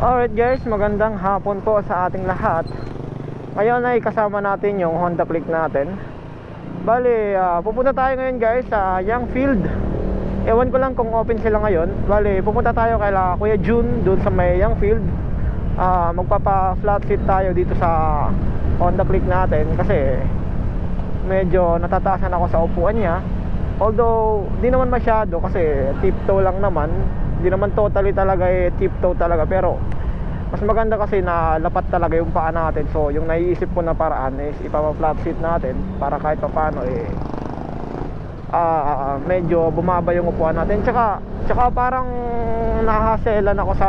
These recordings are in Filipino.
Alright guys, magandang hapon po sa ating lahat. Ngayon ay kasama natin yung Honda Click natin. Bali, pupunta tayo ngayon guys sa Youngfield. Ewan ko lang kung open sila ngayon. Bali, pupunta tayo kay Kuya June doon sa may Youngfield. Magpapa flat seat tayo dito sa Honda Click natin kasi medyo natataasan ako sa upuan niya. Although, di naman masyado kasi tiptoe lang naman. Di naman totally talaga tiptoe talaga, pero mas maganda kasi na lapat talaga yung paa natin. So yung naiisip ko na paraan is ipapa-flat seat natin para kahit paano medyo bumaba yung upuan natin. Tsaka parang nahaselan ako sa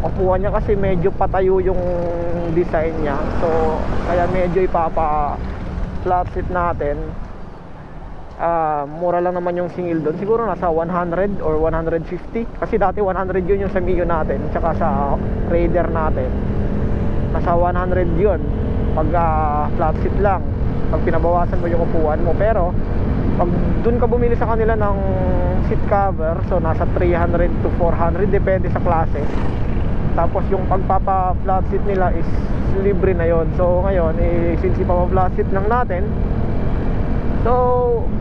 upuan niya kasi medyo patayo yung design niya. So kaya medyo ipapa-flat seat natin. Mura lang naman yung singil doon. Siguro nasa 100 or 150. Kasi dati 100 yun yung sa Mio natin, tsaka sa Raider natin. Nasa 100 yun pag flat seat lang, pag pinabawasan mo yung upuan mo. Pero pag doon ka bumili sa kanila ng seat cover, so nasa 300 to 400 depende sa klase. Tapos yung pagpapa flat seat nila is libre na yon. So ngayon since ipapa-flat seat lang natin, so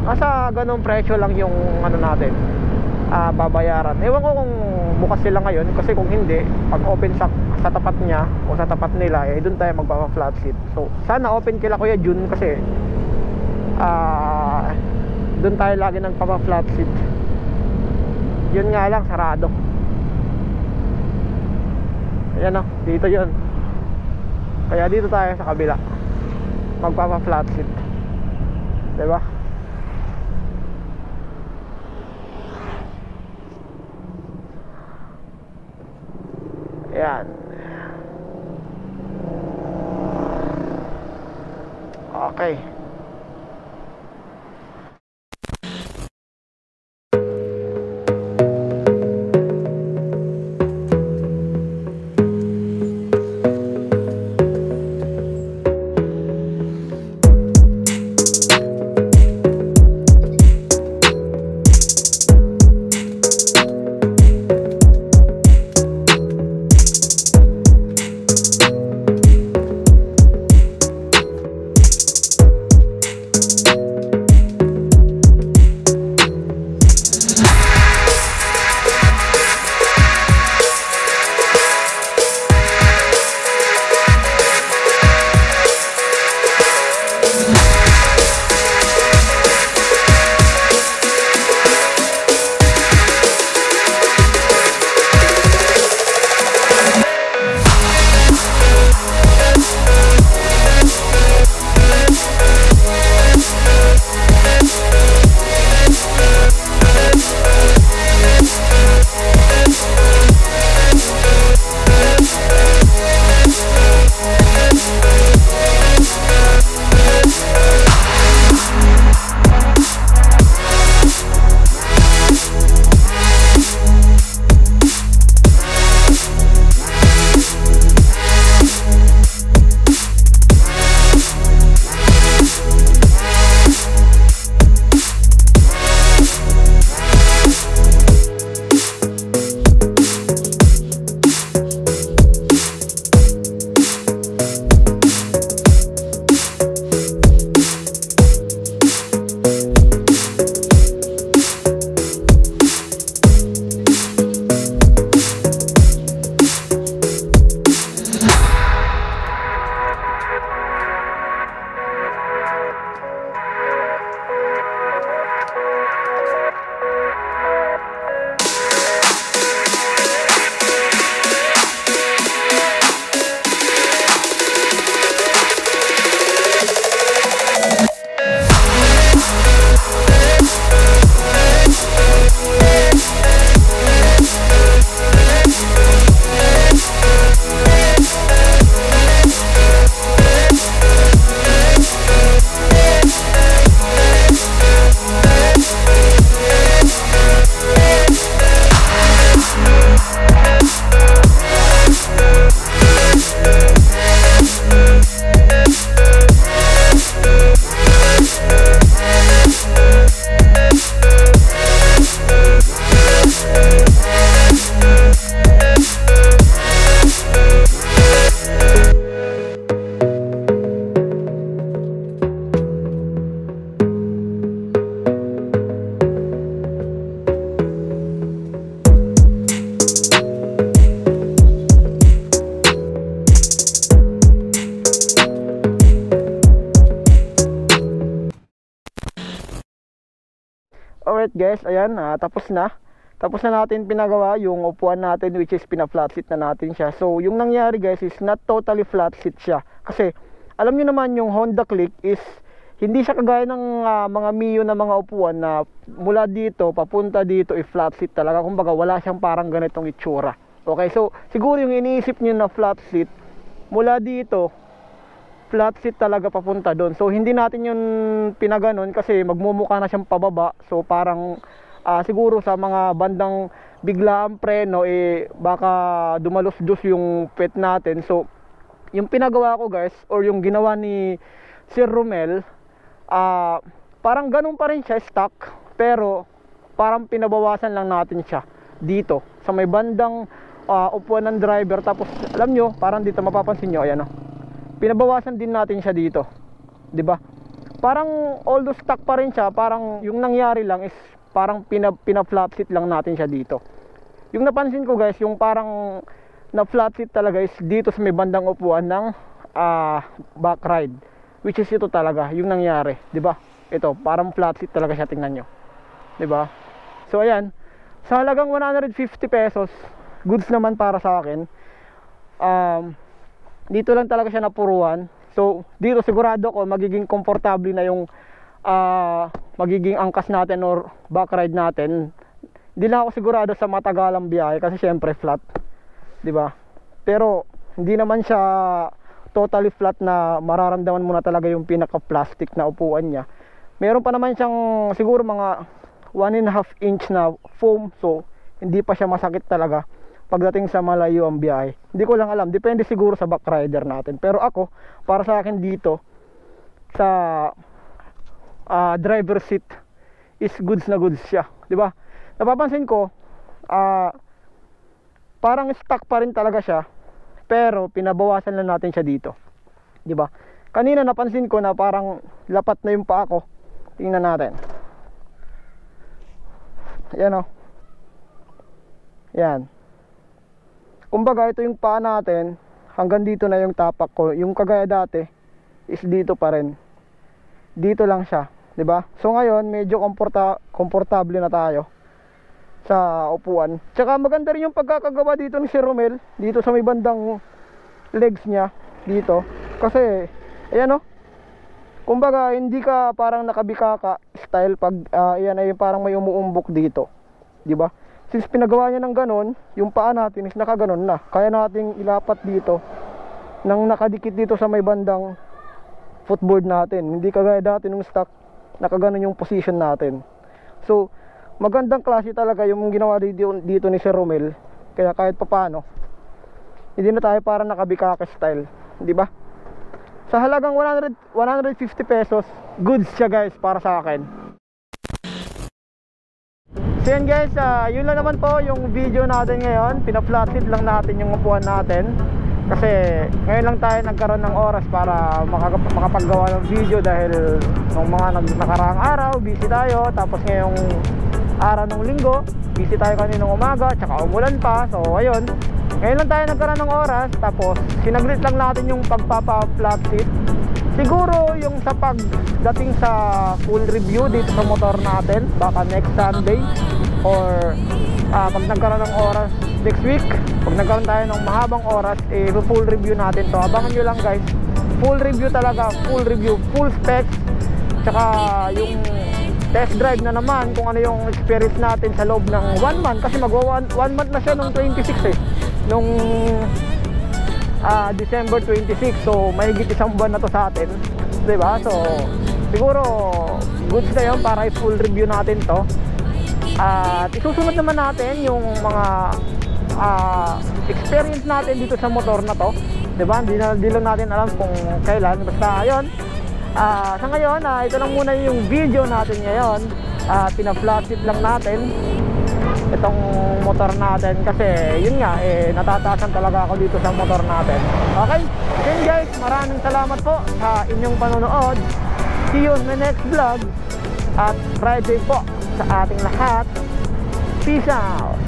asa ganong presyo lang yung ano natin babayaran. Ewan ko kung bukas sila ngayon, kasi kung hindi, pag open sa tapat niya o sa tapat nila, doon tayo magpapa-flat seat. So sana open kila Kuya June kasi doon tayo lagi nagpapa-flat seat. Yun nga lang, sarado. Ayan o, dito yun. Kaya dito tayo sa kabila magpapa-flat seat, diba? Ayan. Okay. Alright guys, ayan, tapos na. Tapos na natin pinagawa yung upuan natin, which is pina-flat seat na natin siya. So yung nangyari guys is not totally flat seat siya. Kasi alam nyo naman yung Honda Click is hindi siya kagaya ng mga Mio na mga upuan na mula dito papunta dito flat seat talaga. Kumbaga wala siyang parang ganitong itsura. Okay, so siguro yung iniisip nyo na flat seat, mula dito flat seat talaga papunta doon. So hindi natin yun pinaganon kasi magmumukha na siyang pababa. So parang siguro sa mga bandang biglaang preno baka dumalos-dos yung pet natin. So yung pinagawa ko guys, or yung ginawa ni Sir Romel, parang ganun pa rin siya stock, pero parang pinabawasan lang natin siya dito sa may bandang upuan ng driver. Tapos alam nyo, parang dito mapapansin nyo, ayan o, pinabawasan din natin siya dito, 'di ba? Parang although stock pa rin siya, parang yung nangyari lang is parang pina-flat seat lang natin siya dito. Yung napansin ko guys, yung parang na flat seat talaga is dito sa may bandang upuan ng back ride, which is ito talaga yung nangyari, 'di ba? Ito, parang flat seat talaga siya, tingnan nyo, 'di ba? So ayan, sa halagang 150 pesos, goods naman para sa akin. Dito lang talaga siya napuruan. So dito sigurado ko magiging komportable na yung magiging angkas natin or back ride natin. Hindi lang ako sigurado sa matagalang biyahe kasi syempre flat, 'di ba? Pero hindi naman siya totally flat na mararamdaman mo na talaga yung pinaka-plastic na upuan niya. Meron pa naman siyang siguro mga 1.5 inch na foam, so hindi pa siya masakit talaga pagdating sa malayo ang biyahe. Hindi ko lang alam, depende siguro sa back rider natin. Pero ako, para sa akin dito sa driver seat is goods na goods siya, 'di ba? Napapansin ko parang stock pa rin talaga siya, pero pinabawasan lang natin siya dito, 'di ba? Kanina napansin ko na parang lapat na yung paa ko. Tingnan natin. Ayan o. Yan. Kumbaga ito yung paa natin, hanggang dito na yung tapak ko. Yung kagaya dati is dito pa rin. Dito lang siya, 'di ba? So ngayon medyo komportable na tayo sa upuan. Tsaka maganda rin yung pagkakagawa dito ni Sir Romel, dito sa may bandang legs niya dito. Kasi ayan o, kumbaga hindi ka parang nakabikaka style pag ayan ay parang may umuumbok dito, 'di ba? Since pinagawa niya ng ganon, yung paa natin is nakaganon na. Kaya nating ilapat dito nang nakadikit dito sa may bandang footboard natin. Hindi kagaya dati nung stock, nakaganon yung position natin. So magandang klase talaga yung ginawa dito ni Sir Romel. Kaya kahit papaano, hindi na tayo parang nakabikaka style, 'di ba? Sa halagang 150 pesos, goods siya guys para sa akin. So yan guys, yun lang naman po yung video natin ngayon. Pina-flat seat lang natin yung upuan natin. Kasi ngayon lang tayo nagkaroon ng oras para makapaggawa ng video. Dahil nung mga nakaraang araw, busy tayo. Tapos ngayong araw ng linggo, busy tayo kaninang umaga, tsaka umulan pa. So ayun, ngayon lang tayo nagkaroon ng oras. Tapos sinaglit lang natin yung pagpapa-flat seat. Siguro yung sa pagdating sa full review dito sa motor natin, baka next Sunday or pag nagkaroon ng oras next week, pag nagkaroon tayo ng mahabang oras, full review natin to. Abangan nyo lang guys, full review talaga, full review, full specs, tsaka yung test drive na naman kung ano yung experience natin sa loob ng 1 month. Kasi magwa 1 month na siya nung 26 nung December 26. So mahigit isang buwan na to sa atin, 'di ba? So siguro goods na yun para i-full review natin to. At isusunod naman natin yung mga experience natin dito sa motor na to, 'di ba? Hindi lang natin alam kung kailan. Basta ayun, sa ngayon ito lang muna yung video natin ngayon. Pina-flat seat lang natin itong motor natin kasi yun nga, natataasan talaga ako dito sa motor natin. Okay, then guys, maraming salamat po sa inyong panonood. See you in the next vlog. At Friday po sa ating lahat. Peace out.